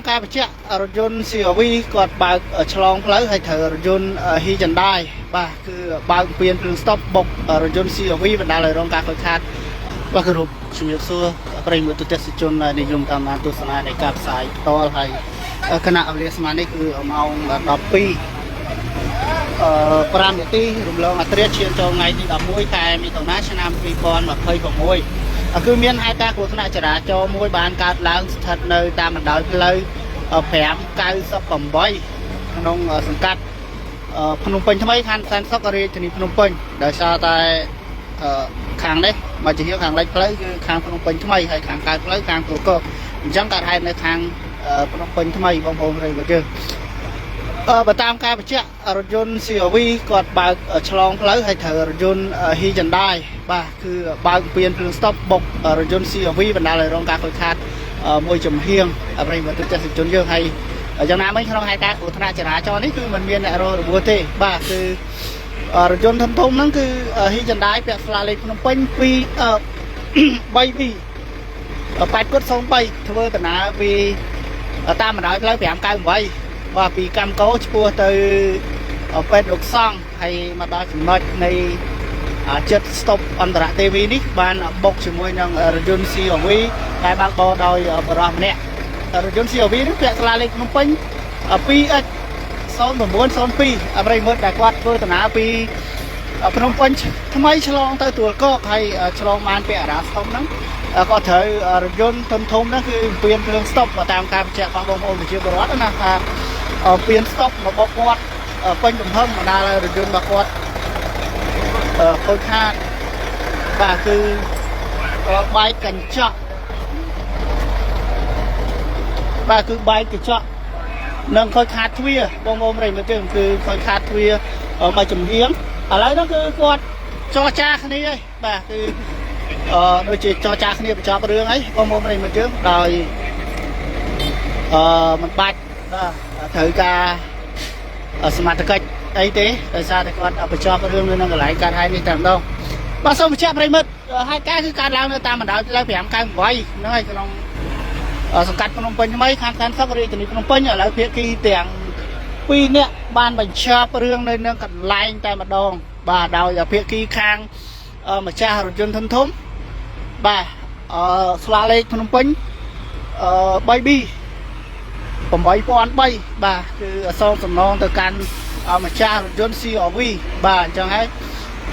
ការបញ្ជាក់រថយន្ត CRV គាត់បើកឆ្លងផ្លូវហើយត្រូវរថយន្ត Hyundai បាទគឺបើកពៀនភ្លើងស្តុបបុករថយន្ត CRV បណ្ដាលឲ្យរងការខូចខាតបាទគោរពជំរាបសួរប្រិយមិត្តទស្សនិកជននិយមតាមដានទស្សនានៃការផ្សាយផ្ទាល់ហើយគណៈវេលាស្មើនេះគឺម៉ោង 12:05 នាទីរំលងអត្រាឈានចូលថ្ងៃទី 11 ខែមិថុនាឆ្នាំ 2026 គឺមានហេតុការណ៍គ្រោះថ្នាក់ចរាចរណ៍មួយបានកើតឡើងស្ថិតនៅតាមបណ្ដោយផ្លូវ 598 ក្នុងសង្កាត់ភ្នំពេញថ្មីខណ្ឌសែនសុខរាជធានីភ្នំពេញដោយសារតែខាងនេះមកជាខាងលិចផ្លូវគឺខាងភ្នំពេញថ្មីហើយខាងកើតផ្លូវខាងទូកោអញ្ចឹងកើតហេតុនៅខាងភ្នំពេញថ្មីបងប្អូនប្រិយមិត្តយើងបើតាមការបញ្ជាក់រថយន្ត CRV គាត់បើកឆ្លងផ្លូវហើយត្រូវរថយន្ត Hyundai បាទគឺបើកពៀនភ្លើងស្តុបបុករថយន្ត CRV បណ្ដាលឲ្យរងការខូចខាតមួយចំហៀងប្រិយមិត្តទស្សនិកជនយើងហើយយ៉ាងណាមិញក្នុងហេតុការណ៍គ្រោះថ្នាក់ចរាចរណ៍នេះគឺមិនមានអ្នករងរបួសទេបាទគឺរថយន្តធំហ្នឹងគឺ Hyundai ពាក់ស្លាលេខភ្នំពេញ 28303 ធ្វើដំណើរពីតាមបណ្ដោយផ្លូវ 598 បាទពីកម្មកោឆ្ពោះទៅពេទ្យលោកសង្ឃហើយមកដល់ចំណុចនៃចិត្តស្តុបអន្តរទេវីនេះបានបុកជាមួយនឹងរថយន្ត CRV ដែលបើកបរដោយបរិសម្នាក់រថយន្ត CRV នេះពាក់ស្លាលេខភ្នំពេញ 2X0902 ប្រិយមិត្តដែលគាត់ធ្វើដំណើរពីភ្នំពេញថ្មីឆ្លងទៅទួលគោកហើយឆ្លងបានពាក់អារ៉ាស្តុបហ្នឹងក៏ត្រូវរថយន្តធំហ្នឹងគឺពៀនភ្លើងស្តុបតាមការបញ្ជាក់របស់បងប្អូនប្រជាពលរដ្ឋណាថាពៀនស្តុបរបស់គាត់ពេញទំហំបណ្ដាលឲ្យរថយន្តរបស់គាត់ខូចខាតបាទគឺបែកកញ្ចក់បាទគឺបែកកញ្ចក់នឹងខូចខាតទ្វារបងប្អូនប្រិយមិត្តយើងគឺខូចខាតទ្វារមួយចំហៀងឥឡូវហ្នឹងគឺគាត់ចរចាគ្នាហើយបាទគឺដូចជាចរចាគ្នាបញ្ចប់រឿងហើយបងប្អូនប្រិយមិត្តយើងដោយមិនបាច់ត្រូវការសមត្ថកិច្ចអីទេដោយសារតែគាត់បញ្ចប់រឿងនៅក្នុងកន្លែងកើតហេតុនេះតែម្ដងបាទសូមបញ្ជាក់ប្រិយមិត្តហេតុការណ៍គឺកើតឡើងនៅតាមបណ្ដោយផ្លូវ 598 ហ្នឹងហើយក្នុងសង្កាត់ភ្នំពេញថ្មីខណ្ឌសែនសុខរាជធានីភ្នំពេញឥឡូវភាគីទាំង2នាក់បានបញ្ចប់រឿងនៅនឹងកន្លែងតែម្ដងបាទដោយភាគីខាងម្ចាស់រថយន្តធំបាទស្លាលេខភ្នំពេញ3B 8003បាទគឺសូមសំណងទៅកាន់ម្ចាស់រថយន្ត CRV បាទអញ្ចឹងហើយ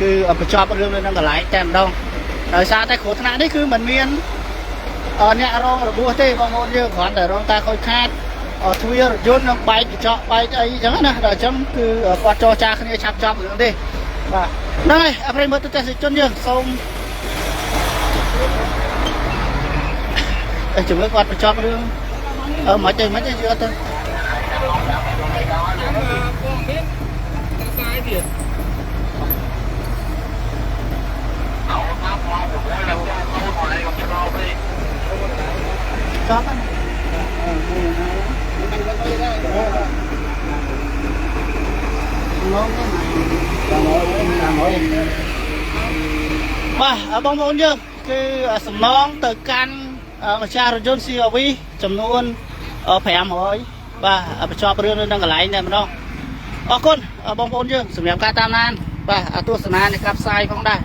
គឺបញ្ចប់រឿងនៅនឹងកន្លែងតែម្ដងដោយសារតែគ្រោះថ្នាក់នេះគឺមិនមានអ្នករងរបួសទេបងប្អូនយើងគ្រាន់តែរងការខូចខាតទ្វាររថយន្តនឹងបែកកញ្ចក់បែកអីអញ្ចឹងណាដល់អញ្ចឹងគឺគាត់ចរចាគ្នាឆាប់ចប់រឿងទេបាទហ្នឹងហើយប្រិយមិត្តទស្សនិកជនយើងសូមជំរឿគាត់បញ្ចប់រឿងមិនទេមិនទេជឿទៅចប់បាទបងប្អូនយើងគឺសំណងទៅកាន់ម្ចាស់រថយន្ត CRV ចំនួន500បាទបញ្ចប់រឿងនៅនឹងកន្លែងតែម្ដងអរគុណបងប្អូនយើងសម្រាប់ការតាមដានបាទទស្សនានៃការផ្សាយផងដែរ